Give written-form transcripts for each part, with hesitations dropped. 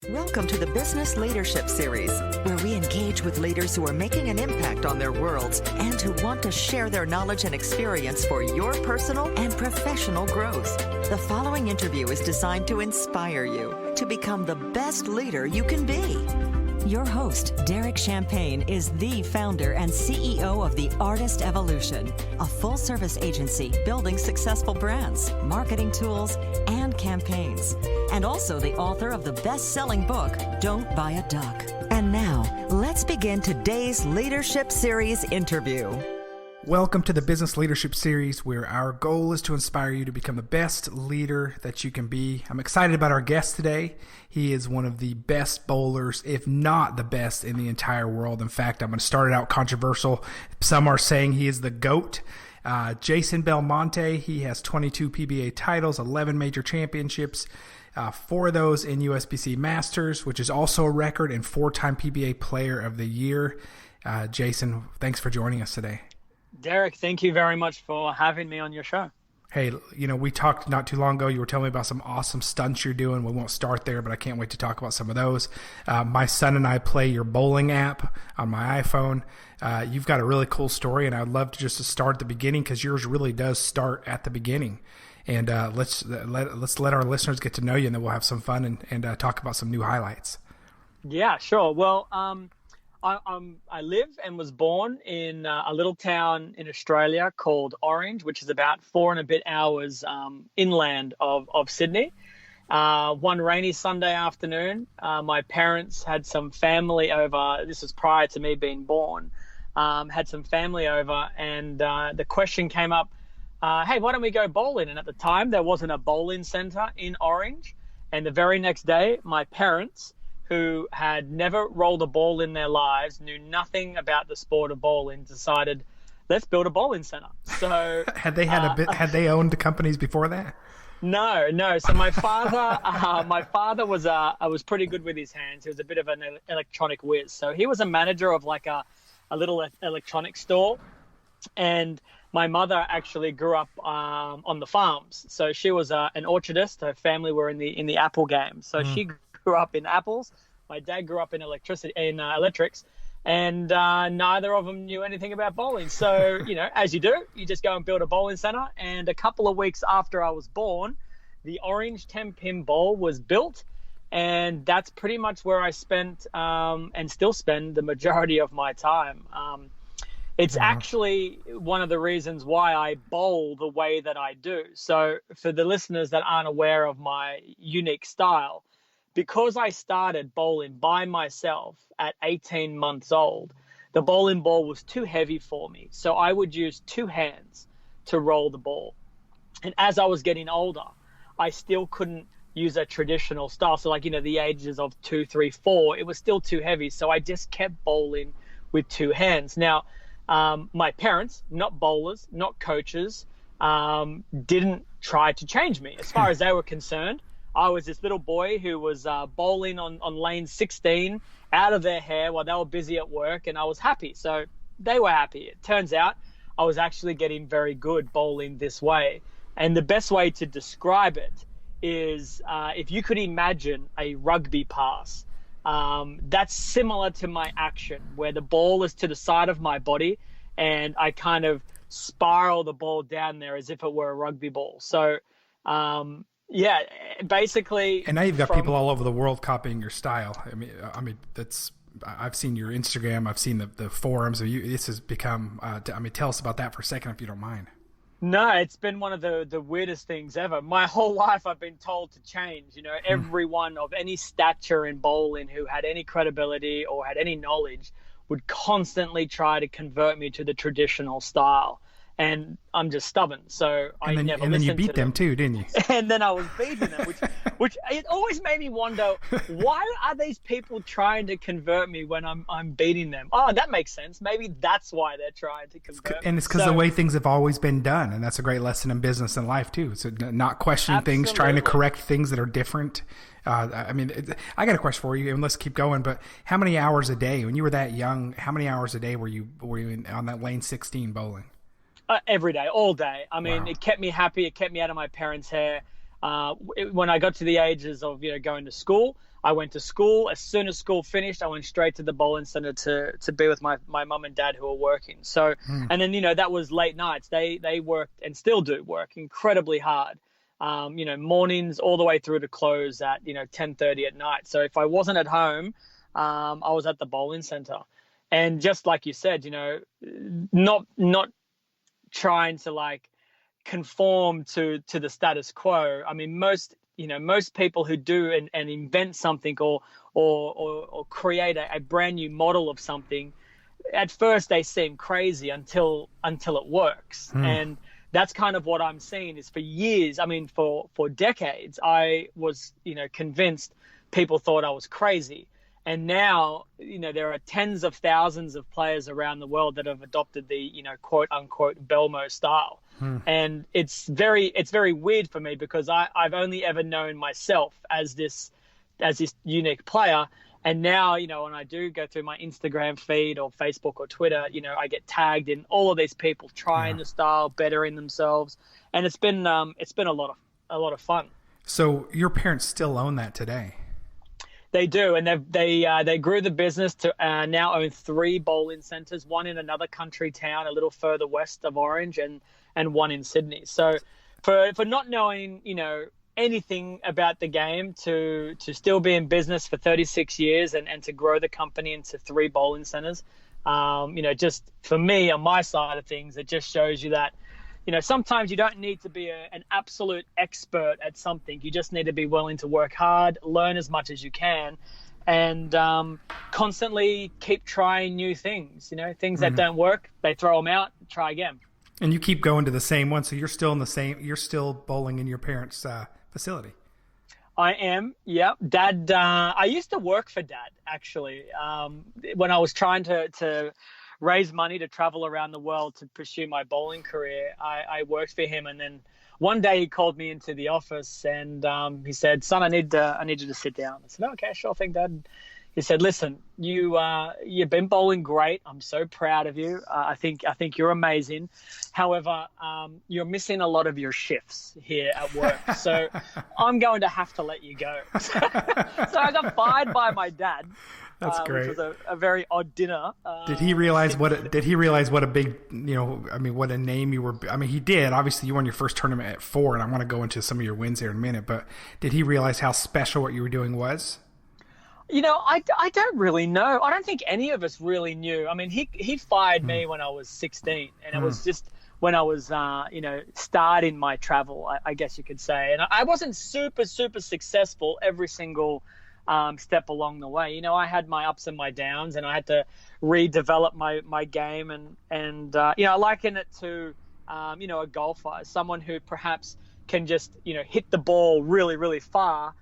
Welcome to the Business Leadership Series, where we engage with leaders who are making an impact on their worlds and who want to share their knowledge and experience for your personal and professional growth. The following interview is designed to inspire you to become the best leader you can be. Your host, Derek Champagne, is the founder and CEO of The Artist Evolution, a full-service agency building successful brands, marketing tools, and campaigns, and also the author of the best-selling book, Don't Buy a Duck. And now, let's begin today's Leadership Series interview. Welcome to the Business Leadership Series, where our goal is to inspire you to become the best leader that you can be. I'm excited about our guest today. He is one of the best bowlers, if not the best, in the entire world. In fact, I'm going to start it out controversial. Some are saying he is the GOAT. Jason Belmonte, he has 22 PBA titles, 11 major championships, 4 of those in USBC Masters, which is also a record, and 4-time PBA Player of the Year. Jason, thanks for joining us today. Derek, thank you very much for having me on your show. Hey, we talked not too long ago. You were telling me about some awesome stunts you're doing. We won't start there, but I can't wait to talk about some of those. My son and I play your bowling app on my iPhone. You've got a really cool story, and I'd love to just start at the beginning because yours really does start at the beginning. And let's let our listeners get to know you, and then we'll have some fun and talk about some new highlights. Yeah, sure. Well, I live and was born in a little town in Australia called Orange, which is about 4 and a bit hours inland of Sydney. One rainy Sunday afternoon, my parents had some family over. This was prior to me being born. Had some family over, and the question came up, hey, why don't we go bowling? And at the time, there wasn't a bowling centre in Orange. And the very next day, my parents, who had never rolled a ball in their lives, knew nothing about the sport of bowling, decided, let's build a bowling center. So had they owned companies before that? No. So my father was pretty good with his hands. He was a bit of an electronic whiz. So he was a manager of like a little electronic store, and my mother actually grew up on the farms. So she was an orchardist. Her family were in the apple game. So she grew up in apples. My dad grew up in electrics, and neither of them knew anything about bowling. So, as you do, you just go and build a bowling center. And a couple of weeks after I was born, the Orange 10-pin bowl was built. And that's pretty much where I spent and still spend the majority of my time. It's actually one of the reasons why I bowl the way that I do. So for the listeners that aren't aware of my unique style, because I started bowling by myself at 18 months old, the bowling ball was too heavy for me. So I would use 2 hands to roll the ball. And as I was getting older, I still couldn't use a traditional style. So the ages of 2, 3, 4, it was still too heavy. So I just kept bowling with 2 hands. Now, my parents, not bowlers, not coaches, didn't try to change me. As far as they were concerned, I was this little boy who was bowling on lane 16 out of their hair while they were busy at work, and I was happy. So they were happy. It turns out I was actually getting very good bowling this way. And the best way to describe it is if you could imagine a rugby pass, that's similar to my action, where the ball is to the side of my body and I kind of spiral the ball down there as if it were a rugby ball. So, yeah, basically. And now you've got people all over the world copying your style. I mean, I've seen your Instagram. I've seen the forums. This has become, tell us about that for a second, if you don't mind. No, it's been one of the weirdest things ever. My whole life I've been told to change. Everyone of any stature in bowling who had any credibility or had any knowledge would constantly try to convert me to the traditional style. And I'm just stubborn, so I never listened to them. And then you beat them too, didn't you? And then I was beating them, which it always made me wonder, why are these people trying to convert me when I'm beating them? Oh, that makes sense. Maybe that's why they're trying to convert me. And it's because the way things have always been done, and that's a great lesson in business and life too. So not questioning things, trying to correct things that are different. I got a question for you, and let's keep going. But how many hours a day, when you were that young, how many hours a day were you on that lane 16 bowling? Every day, all day. Wow. It kept me happy. It kept me out of my parents' hair. when I got to the ages of going to school, I went to school. As soon as school finished, I went straight to the bowling center to be with my mum and dad who were working. So, and then that was late nights. They worked and still do work incredibly hard. Mornings all the way through to close at 10:30 at night. So if I wasn't at home, I was at the bowling center. And just like you said, not trying to like conform to the status quo. I mean, most people who do and invent something or create a brand new model of something, at first they seem crazy until it works. And that's kind of what I'm seeing is for years, I mean, for decades, I was, convinced people thought I was crazy. And now, there are tens of thousands of players around the world that have adopted the, quote unquote Belmo style. And it's very weird for me because I've only ever known myself as this unique player. And now, when I do go through my Instagram feed or Facebook or Twitter, I get tagged in all of these people trying the style, bettering themselves. And it's been a lot of fun. So your parents still own that today? They do, and they grew the business to now own 3 bowling centers, one in another country town a little further west of Orange, and one in Sydney. So, for not knowing anything about the game to still be in business for 36 years and to grow the company into 3 bowling centers, just for me on my side of things, it just shows you that. Sometimes you don't need to be an absolute expert at something. You just need to be willing to work hard, learn as much as you can, and constantly keep trying new things. Things that don't work, they throw them out, try again. And you keep going to the same one, so you're still bowling in your parents' facility. I am, yeah. Dad, I used to work for Dad, actually, when I was trying to raise money to travel around the world to pursue my bowling career. I worked for him, and then one day he called me into the office and he said, "Son, I need you to sit down." I said, "Okay, sure thing, Dad." He said, "Listen, you've been bowling great. I'm so proud of you. I think you're amazing. However, you're missing a lot of your shifts here at work. So I'm going to have to let you go." So I got fired by my dad. That's great. Which was a very odd dinner. Did he realize what a big, what a name you were? I mean, he did. Obviously, you won your first tournament at 4, and I want to go into some of your wins here in a minute. But did he realize how special what you were doing was? I don't really know. I don't think any of us really knew. I mean, he fired me when I was 16, and it was just when I was, starting my travel, I guess you could say. And I wasn't super, super successful every single step along the way. I had my ups and my downs, and I had to redevelop my game. And I liken it to, a golfer, someone who perhaps can just, hit the ball really, really far.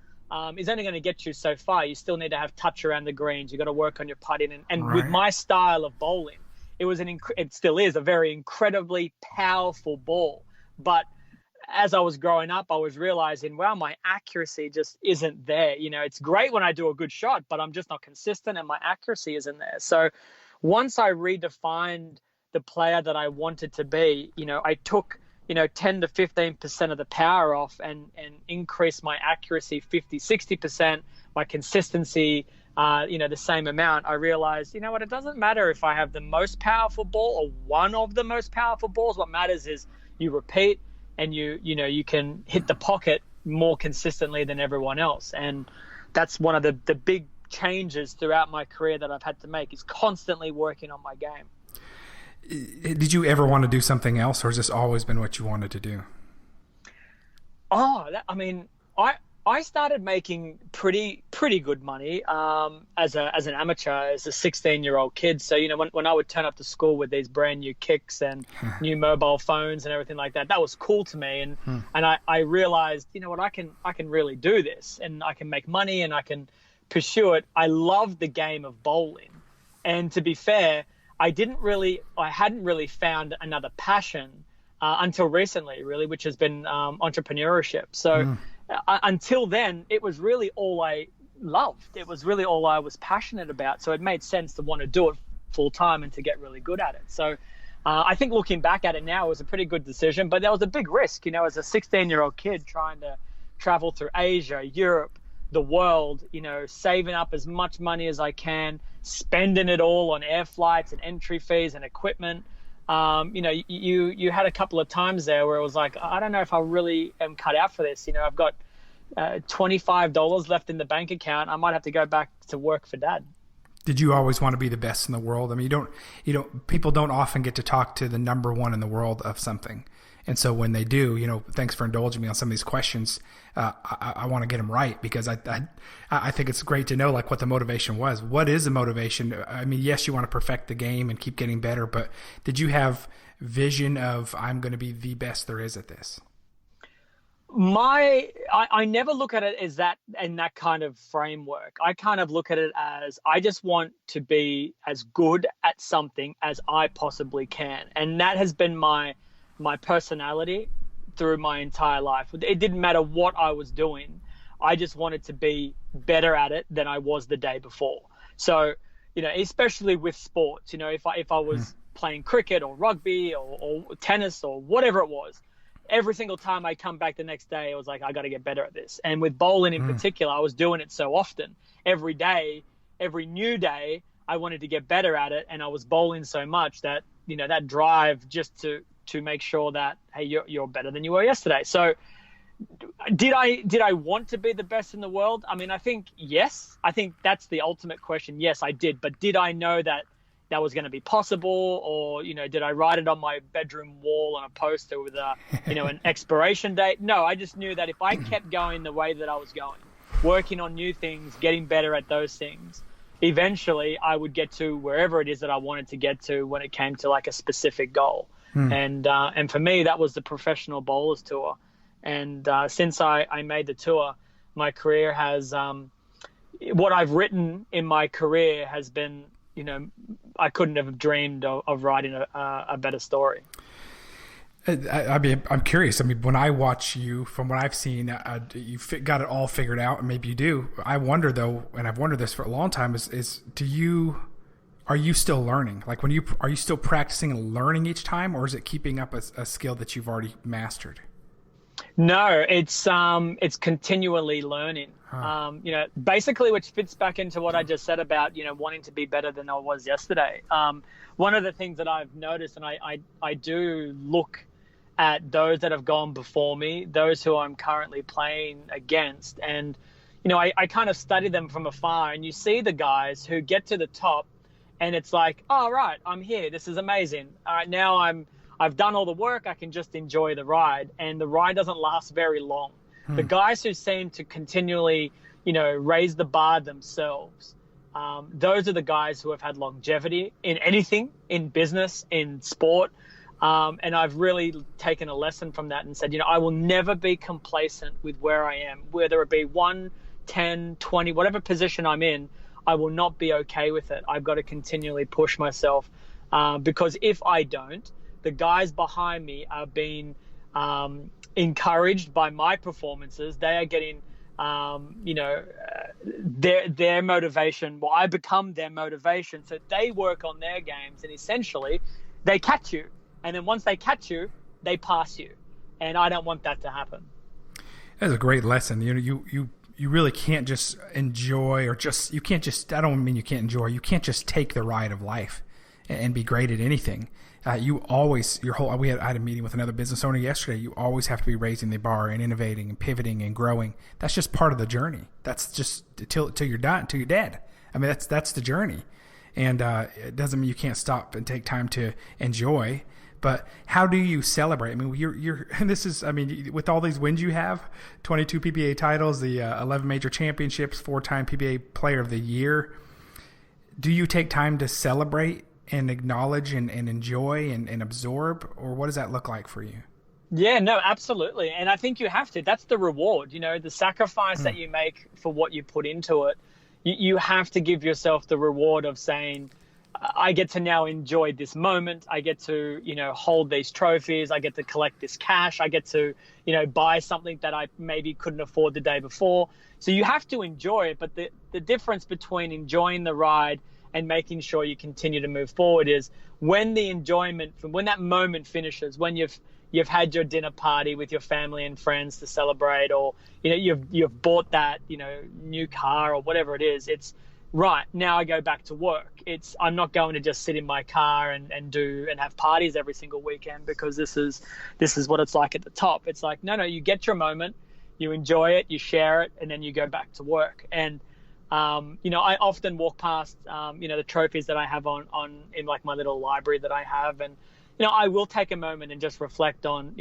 Is only going to get you so far. You still need to have touch around the greens. You got to work on your putting. And Right. With my style of bowling, it still is a very incredibly powerful ball. But as I was growing up, I was realizing, wow, my accuracy just isn't there. It's great when I do a good shot, but I'm just not consistent and my accuracy isn't there. So once I redefined the player that I wanted to be, I took 10 to 15% of the power off and increase my accuracy 50, 60%, my consistency, the same amount. I realized, it doesn't matter if I have the most powerful ball or one of the most powerful balls. What matters is you repeat and you can hit the pocket more consistently than everyone else. And that's one of the big changes throughout my career that I've had to make, is constantly working on my game. Did you ever want to do something else, or has this always been what you wanted to do? I started making pretty good money as an amateur, as a 16-year-old kid. So when I would turn up to school with these brand new kicks and new mobile phones and everything like that, that was cool to me. And I realized, I can really do this, and I can make money and I can pursue it. I love the game of bowling, and to be fair, I hadn't really found another passion until recently, really, which has been entrepreneurship. So until then, it was really all I loved. It was really all I was passionate about. So it made sense to want to do it full time and to get really good at it. So I think looking back at it now, it was a pretty good decision, but there was a big risk, as a 16-year-old kid trying travel through Asia, Europe, the world, saving up as much money as I can, spending it all on air flights and entry fees and equipment. You had a couple of times there where it was like, I don't know if I really am cut out for this. I've got $25 left in the bank account. I might have to go back to work for Dad. Did you always want to be the best in the world? I mean, people don't often get to talk to the number one in the world of something. And so when they do, thanks for indulging me on some of these questions. I want to get them right, because I think it's great to know like what the motivation was. What is the motivation? I mean, yes, you want to perfect the game and keep getting better, but did you have vision of, I'm going to be the best there is at this? I never look at it as that in that kind of framework. I kind of look at it as, I just want to be as good at something as I possibly can. And that has been my personality through my entire life. It didn't matter what I was doing. I just wanted to be better at it than I was the day before. So, especially with sports, if I was playing cricket or rugby or tennis or whatever it was, every single time I come back the next day, I was like, I got to get better at this. And with bowling in particular, I was doing it so often. Every day, every new day, I wanted to get better at it. And I was bowling so much that, that drive just to make sure that, hey, you're better than you were yesterday. So did I want to be the best in the world? I mean, I think, yes. I think that's the ultimate question. Yes, I did. But did I know that was going to be possible? Or, did I write it on my bedroom wall on a poster with an expiration date? No, I just knew that if I kept going the way that I was going, working on new things, getting better at those things, eventually I would get to wherever it is that I wanted to get to when it came to like a specific goal. And for me, that was the Professional Bowlers Tour. And since I made the tour, my career has, what I've written in my career has been, I couldn't have dreamed of writing a better story. I mean, I'm curious. I mean, when I watch you, from what I've seen, you've got it all figured out, and maybe you do. I wonder though, and I've wondered this for a long time, are you still learning? Like are you still practicing and learning each time, or is it keeping up a skill that you've already mastered? No, it's continually learning. Basically, which fits back into what I just said about, wanting to be better than I was yesterday. One of the things that I've noticed, and I do look at those that have gone before me, those who I'm currently playing against, and, I kind of study them from afar, and you see the guys who get to the top and it's like, oh, right, I'm here. This is amazing. All right, now I've done all the work. I can just enjoy the ride. And the ride doesn't last very long. The guys who seem to continually, raise the bar themselves, those are the guys who have had longevity in anything, in business, in sport. And I've really taken a lesson from that and said, I will never be complacent with where I am, whether it be 1, 10, 20, whatever position I'm in. I will not be okay with it. I've got to continually push myself, because if I don't, the guys behind me are being encouraged by my performances. They are getting, their motivation. Well, I become their motivation. So they work on their games, and essentially they catch you. And then once they catch you, they pass you. And I don't want that to happen. That's a great lesson. You really can't just enjoy, or you can't just, I don't mean you can't enjoy, you can't just take the ride of life and be great at anything. You always, I had a meeting with another business owner yesterday. You always have to be raising the bar and innovating and pivoting and growing. That's just part of the journey. That's just till you're done, till you're dead. I mean, that's the journey. And it doesn't mean you can't stop and take time to enjoy. But how do you celebrate? I mean, with all these wins you have, 22 PBA titles, the 11 major championships, 4-time PBA Player of the Year. Do you take time to celebrate and acknowledge and enjoy and absorb, or what does that look like for you? Yeah, no, absolutely. And I think you have to. That's the reward, the sacrifice that you make for what you put into it. You have to give yourself the reward of saying, I get to now enjoy this moment. I get to, hold these trophies. I get to collect this cash. I get to, buy something that I maybe couldn't afford the day before. So you have to enjoy it. But the difference between enjoying the ride and making sure you continue to move forward is when the enjoyment, when that moment finishes, when you've you've had your dinner party with your family and friends to celebrate, or, you've bought that, new car or whatever it is. It's right now I go back to work. I'm not going to just sit in my car and have parties every single weekend because this is what it's like at the top. It's like, no, you get your moment, you enjoy it, you share it, and then you go back to work. And I often walk past, the trophies that I have in like my little library that I have. And, I will take a moment and just reflect on,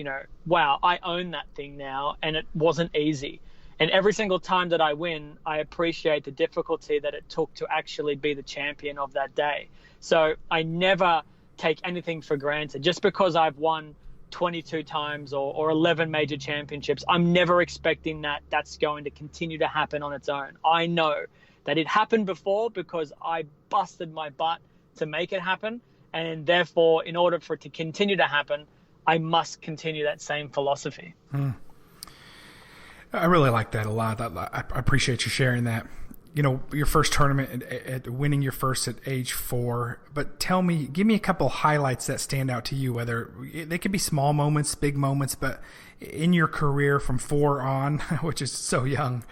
wow, I own that thing now, and it wasn't easy. And every single time that I win, I appreciate the difficulty that it took to actually be the champion of that day. So I never take anything for granted. Just because I've won 22 times or 11 major championships, I'm never expecting that that's going to continue to happen on its own. I know that it happened before because I busted my butt to make it happen. And therefore, in order for it to continue to happen, I must continue that same philosophy. I really like that a lot. I appreciate you sharing that. Your first tournament at winning your first at age 4, but give me a couple highlights that stand out to you, whether they could be small moments, big moments, but in your career from 4 on, which is so young,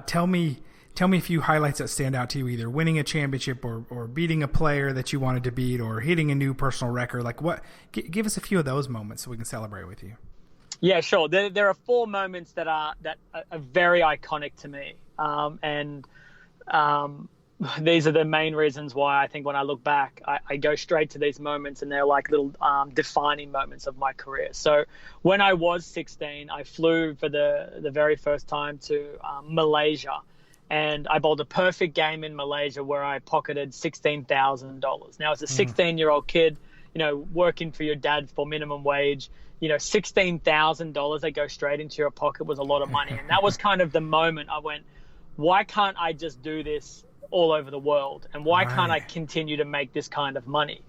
tell me a few highlights that stand out to you, either winning a championship or beating a player that you wanted to beat or hitting a new personal record. Like give us a few of those moments so we can celebrate with you. Yeah, sure. There are 4 moments that are very iconic to me. These are the main reasons why I think when I look back, I go straight to these moments, and they're like little defining moments of my career. So when I was 16, I flew for the very first time to Malaysia, and I bowled a perfect game in Malaysia where I pocketed $16,000. Now, as a 16-year-old kid, working for your dad for minimum wage, $16,000 that go straight into your pocket was a lot of money. And that was kind of the moment I went, why can't I just do this all over the world? And why can't I continue to make this kind of money?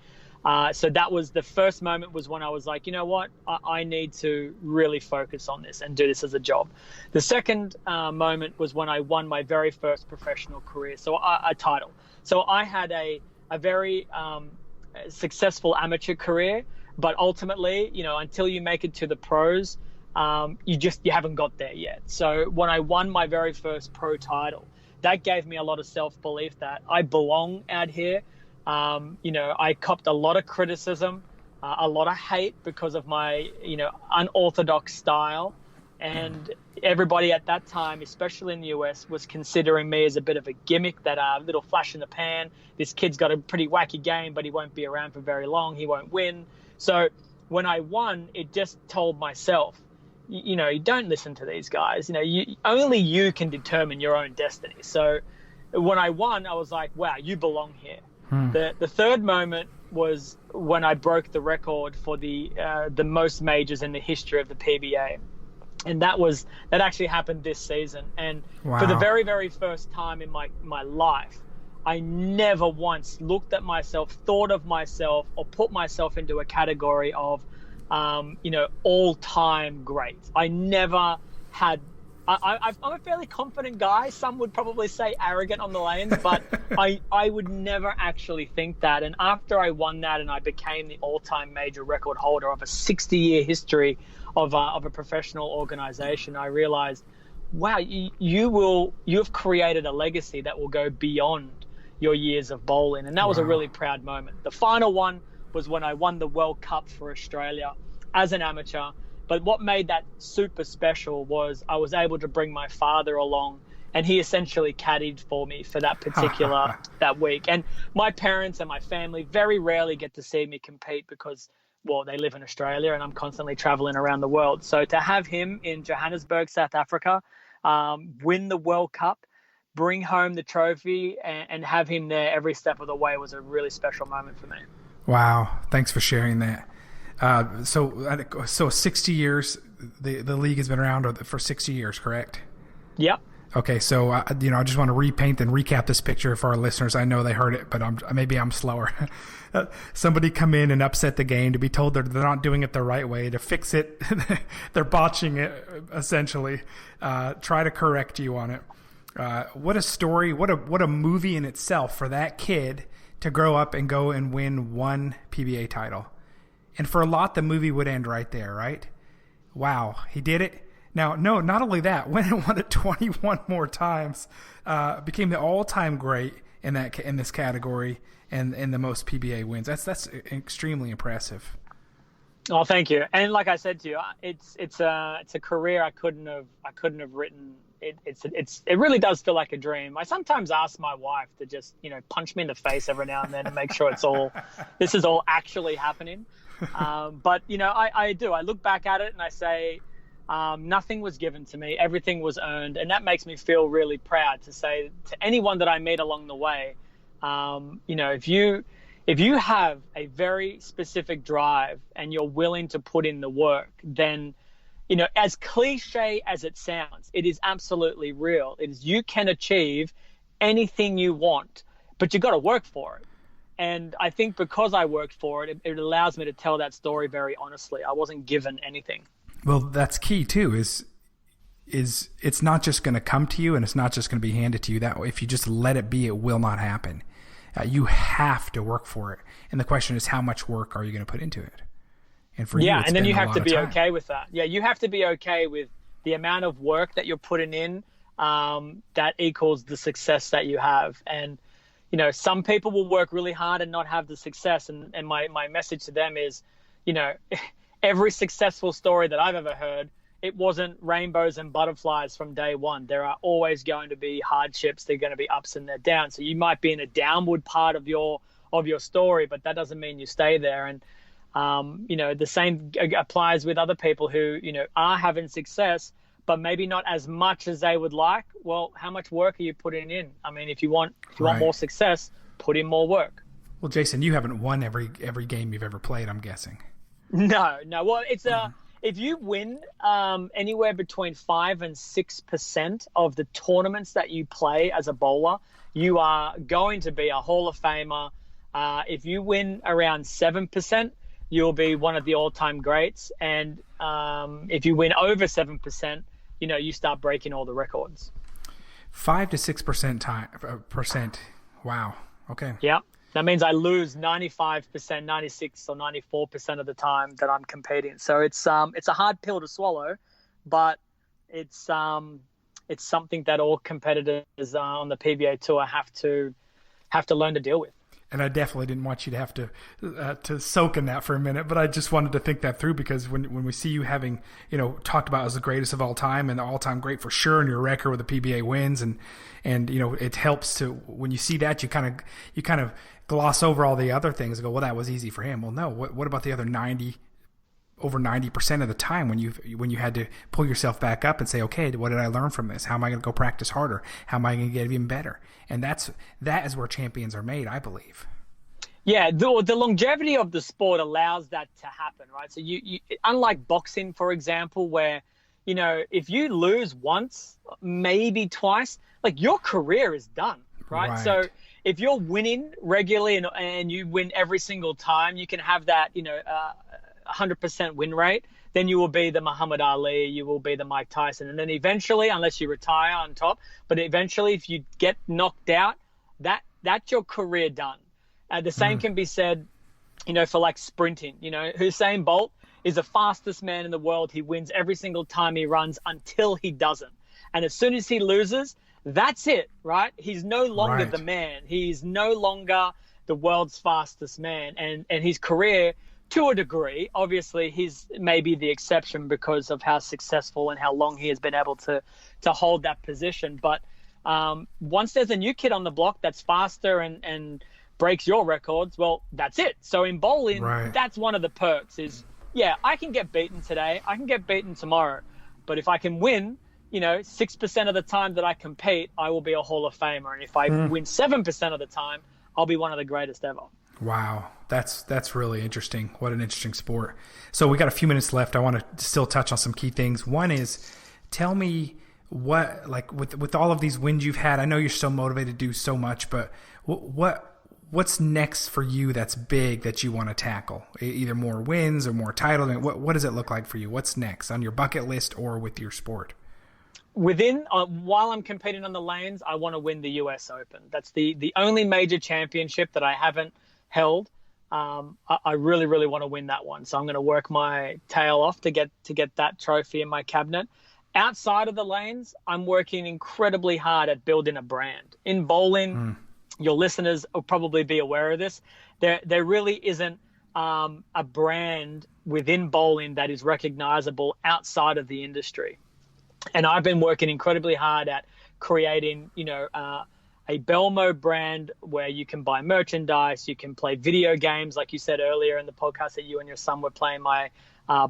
So that was the first moment, was when I was like, you know what, I need to really focus on this and do this as a job. The second moment was when I won my very first professional career, so a title. So I had a very successful amateur career, but ultimately, until you make it to the pros, you haven't got there yet. So when I won my very first pro title, that gave me a lot of self-belief that I belong out here. I copped a lot of criticism, a lot of hate because of my, unorthodox style. And everybody at that time, especially in the US, was considering me as a bit of a gimmick, that little flash in the pan. This kid's got a pretty wacky game, but he won't be around for very long. He won't win. So when I won, it just told myself, you don't listen to these guys. Only you can determine your own destiny. So when I won, I was like, wow, you belong here. The third moment was when I broke the record for the most majors in the history of the PBA. And that actually happened this season. And for the very, very first time in my life, I never once looked at myself, thought of myself, or put myself into a category of, all-time great. I never had. I'm a fairly confident guy. Some would probably say arrogant on the lanes, but I would never actually think that. And after I won that, and I became the all-time major record holder of a 60-year history of a professional organization, I realized, wow, you have created a legacy that will go beyond your years of bowling. And that was a really proud moment. The final one was when I won the World Cup for Australia as an amateur. But what made that super special was I was able to bring my father along, and he essentially caddied for me for that particular that week. And my parents and my family very rarely get to see me compete because, well, they live in Australia and I'm constantly traveling around the world. So to have him in Johannesburg, South Africa, win the World Cup, bring home the trophy, and have him there every step of the way was a really special moment for me. Wow. Thanks for sharing that. So 60 years, the league has been around for 60 years, correct? Yep. Okay. So, I just want to repaint and recap this picture for our listeners. I know they heard it, but maybe I'm slower. Somebody come in and upset the game, to be told they're not doing it the right way, to fix it. They're botching it, essentially. Try to correct you on it. What a story. What a movie in itself for that kid to grow up and go and win one PBA title. And for a lot, the movie would end right there, right? Wow, he did it. Now, no, not only that, went and won it 21 more times, became the all-time great in this category, and the most PBA wins. That's extremely impressive. Oh, thank you. And like I said to you, it's a career I couldn't have written. It really does feel like a dream. I sometimes ask my wife to just punch me in the face every now and then to make sure this is all actually happening. But I do. I look back at it and I say, nothing was given to me. Everything was earned. And that makes me feel really proud to say to anyone that I meet along the way, if you have a very specific drive and you're willing to put in the work, then, as cliche as it sounds, it is absolutely real. It is, you can achieve anything you want, but you got to work for it. And I think because I worked for it, it allows me to tell that story very honestly. I wasn't given anything. Well, that's key too, is it's not just going to come to you, and it's not just going to be handed to you. That if you just let it be, it will not happen. You have to work for it. And the question is, how much work are you going to put into it? And for you, and then you have to be okay with that. Yeah, you have to be okay with the amount of work that you're putting in that equals the success that you have. And, some people will work really hard and not have the success. And my message to them is, every successful story that I've ever heard, it wasn't rainbows and butterflies from day one. There are always going to be hardships. They're going to be ups and they're down. So you might be in a downward part of your story, but that doesn't mean you stay there. And, the same applies with other people who, are having success, but maybe not as much as they would like. Well, how much work are you putting in? I mean, if you want more success, put in more work. Well, Jason, you haven't won every game you've ever played, I'm guessing. No. Well, it's if you win anywhere between 5 and 6% of the tournaments that you play as a bowler, you are going to be a Hall of Famer. If you win around 7%, you'll be one of the all-time greats. And if you win over 7%, you start breaking all the records. 5 to 6%. Wow. Okay. Yeah. That means I lose 95%, 96 or 94% of the time that I'm competing. So it's a hard pill to swallow, but it's something that all competitors on the PBA Tour have to learn to deal with. And I definitely didn't want you to have to soak in that for a minute, but I just wanted to think that through, because when we see you having, talked about as the greatest of all time and the all-time great for sure, and your record with the PBA wins, and it helps to, when you see that, you kind of gloss over all the other things and go, well, that was easy for him. Well, no, what about the other over 90% of the time when you had to pull yourself back up and say, okay, what did I learn from this? How am I going to go practice harder? How am I going to get even better? And that is where champions are made, I believe. Yeah, the longevity of the sport allows that to happen, right? So you unlike boxing, for example, where, if you lose once, maybe twice, like your career is done, right? So if you're winning regularly and you win every single time, you can have that, 100% win rate, then you will be the Muhammad Ali, you will be the Mike Tyson. And then eventually, unless you retire on top, but eventually if you get knocked out, that's your career done. The same can be said, for like sprinting. Usain Bolt is the fastest man in the world. He wins every single time he runs until he doesn't. And as soon as he loses, that's it, right? He's no longer the man. He's no longer the world's fastest man. And his career, to a degree, obviously he's maybe the exception because of how successful and how long he has been able to hold that position. But once there's a new kid on the block that's faster and breaks your records, well, that's it. So in bowling, that's one of the perks is, I can get beaten today, I can get beaten tomorrow. But if I can win, 6% of the time that I compete, I will be a Hall of Famer. And if I win 7% of the time, I'll be one of the greatest ever. Wow, that's really interesting. What an interesting sport. So we got a few minutes left. I want to still touch on some key things. One is, tell me what, like with all of these wins you've had, I know you're so motivated to do so much, but what's next for you that's big that you want to tackle? Either more wins or more titles. What does it look like for you? What's next on your bucket list or with your sport? While I'm competing on the lanes, I want to win the US Open. That's the only major championship that I haven't held. I really, really want to win that one. So I'm going to work my tail off to get that trophy in my cabinet. Outside of the lanes, I'm working incredibly hard at building a brand. In bowling, your listeners will probably be aware of this. There really isn't a brand within bowling that is recognizable outside of the industry. And I've been working incredibly hard at creating, a Belmo brand where you can buy merchandise, you can play video games, like you said earlier in the podcast that you and your son were playing my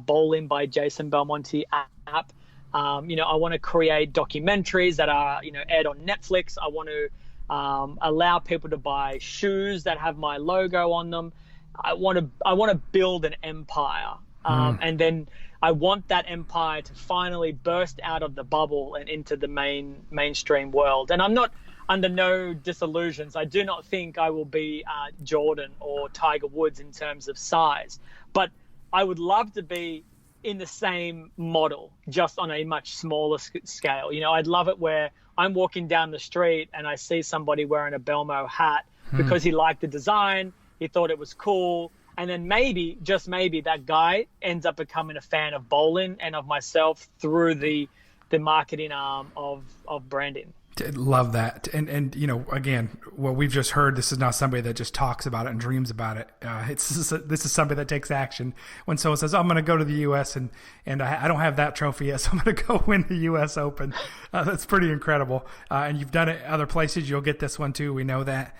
Bowling by Jason Belmonte app. I want to create documentaries that are, aired on Netflix. I want to allow people to buy shoes that have my logo on them. I want to build an empire, and then I want that empire to finally burst out of the bubble and into the mainstream world. And I'm not under no disillusions. I do not think I will be Jordan or Tiger Woods in terms of size, but I would love to be in the same model, just on a much smaller scale. I'd love it where I'm walking down the street and I see somebody wearing a Belmo hat because he liked the design, he thought it was cool, and then maybe, just maybe, that guy ends up becoming a fan of bowling and of myself through the marketing arm of branding. Love that. And again, what we've just heard, this is not somebody that just talks about it and dreams about it. This is somebody that takes action. When someone says, I'm going to go to the U.S. and I don't have that trophy yet, so I'm going to go win the U.S. Open. That's pretty incredible. And you've done it other places. You'll get this one too. We know that.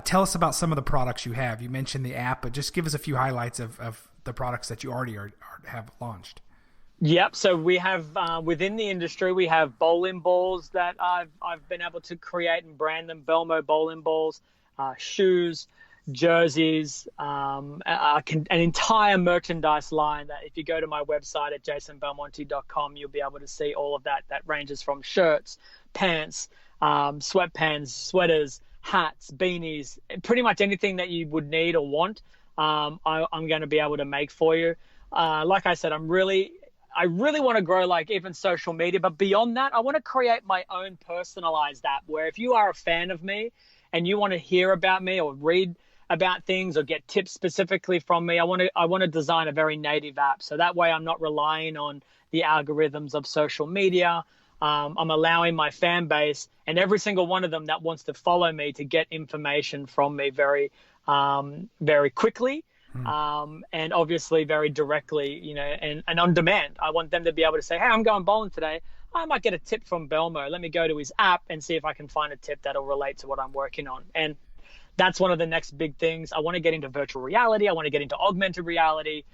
Tell us about some of the products you have. You mentioned the app, but just give us a few highlights of the products that you already have launched. Yep. So we have within the industry, we have bowling balls that I've been able to create and brand them, Belmo bowling balls, shoes, jerseys, an entire merchandise line that if you go to my website at jasonbelmonte.com, you'll be able to see all of that. That ranges from shirts, pants, sweatpants, sweaters, hats, beanies, pretty much anything that you would need or want. I'm going to be able to make for you. Like I said, I really want to grow like even social media, but beyond that, I want to create my own personalized app where if you are a fan of me and you want to hear about me or read about things or get tips specifically from me, I want to design a very native app. So that way I'm not relying on the algorithms of social media. I'm allowing my fan base and every single one of them that wants to follow me to get information from me very, very quickly. And obviously very directly, and on demand. I want them to be able to say, hey, I'm going bowling today. I might get a tip from Belmo. Let me go to his app and see if I can find a tip that'll relate to what I'm working on. And that's one of the next big things. I want to get into virtual reality. I want to get into augmented reality,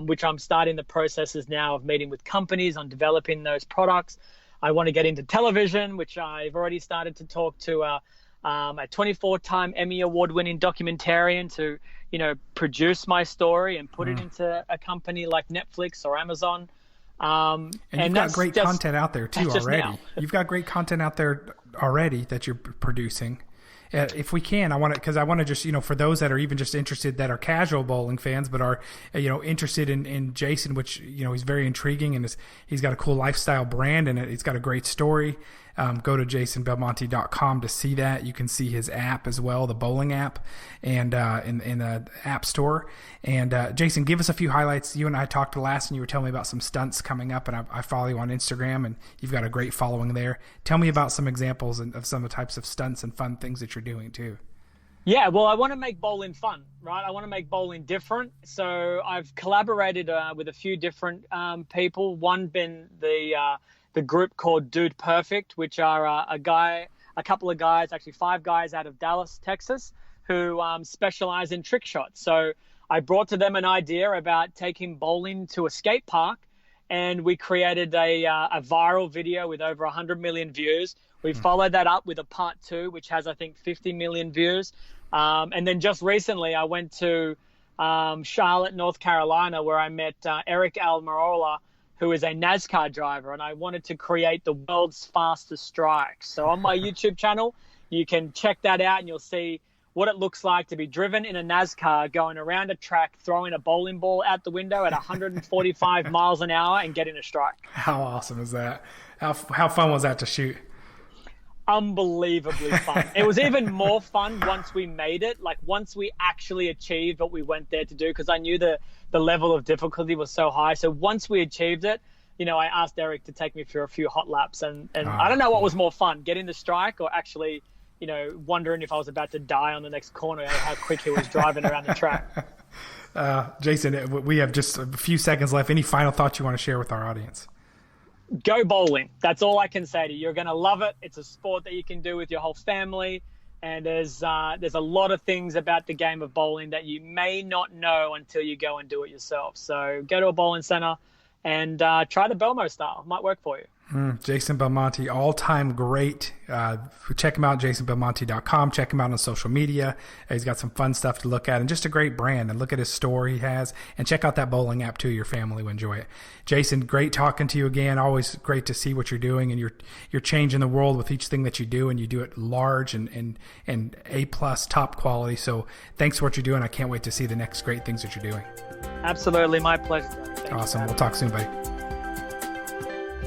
which I'm starting the processes now of meeting with companies on developing those products. I want to get into television, which I've already started to talk to a 24-time Emmy Award-winning documentarian to, produce my story and put it into a company like Netflix or Amazon. And you've got great content out there too already. You've got great content out there already that you're producing. If we can, I want to just, for those that are even just interested, that are casual bowling fans, but are, interested in Jason, which, he's very intriguing and he's got a cool lifestyle brand and he's got a great story. Go to jasonbelmonte.com to see that. You can see his app as well, the bowling app, and in the app store. And Jason, give us a few highlights. You and I talked last, and you were telling me about some stunts coming up, and I follow you on Instagram, and you've got a great following there. Tell me about some examples of some of the types of stunts and fun things that you're doing too. Yeah, well, I want to make bowling fun, right? I want to make bowling different. So I've collaborated with a few different people. One been the group called Dude Perfect, which are a couple of guys, actually 5 guys out of Dallas, Texas, who specialize in trick shots. So I brought to them an idea about taking bowling to a skate park, and we created a viral video with over 100 million views. We followed that up with a part 2, which has, I think, 50 million views. And then just recently, I went to Charlotte, North Carolina, where I met Eric Almirola, who is a NASCAR driver, and I wanted to create the world's fastest strike. So on my YouTube channel, you can check that out, and you'll see what it looks like to be driven in a NASCAR going around a track, throwing a bowling ball out the window at 145 miles an hour and getting a strike. How awesome is that? How fun was that to shoot? unbelievably fun. It was even more fun once we made it, like once we actually achieved what we went there to do, because I knew the level of difficulty was so high. So once we achieved it, I asked Eric to take me for a few hot laps, and I don't know what was more fun, getting the strike or actually, wondering if I was about to die on the next corner, how quick he was driving around the track. Jason, we have just a few seconds left. Any final thoughts you want to share with our audience? Go bowling. That's all I can say to you. You're going to love it. It's a sport that you can do with your whole family. And there's a lot of things about the game of bowling that you may not know until you go and do it yourself. So go to a bowling center and try the Belmo style. It might work for you. Jason Belmonte, all-time great. Check him out, jasonbelmonte.com. Check him out on social media. He's got some fun stuff to look at and just a great brand. And look at his store he has. And check out that bowling app, too. Your family will enjoy it. Jason, great talking to you again. Always great to see what you're doing. And you're changing the world with each thing that you do. And you do it large and A-plus top quality. So thanks for what you're doing. I can't wait to see the next great things that you're doing. Absolutely. My pleasure. Awesome. We'll talk soon, buddy.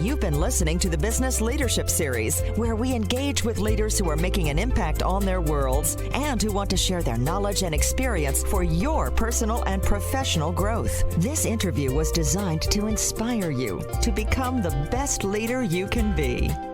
You've been listening to the Business Leadership Series, where we engage with leaders who are making an impact on their worlds and who want to share their knowledge and experience for your personal and professional growth. This interview was designed to inspire you to become the best leader you can be.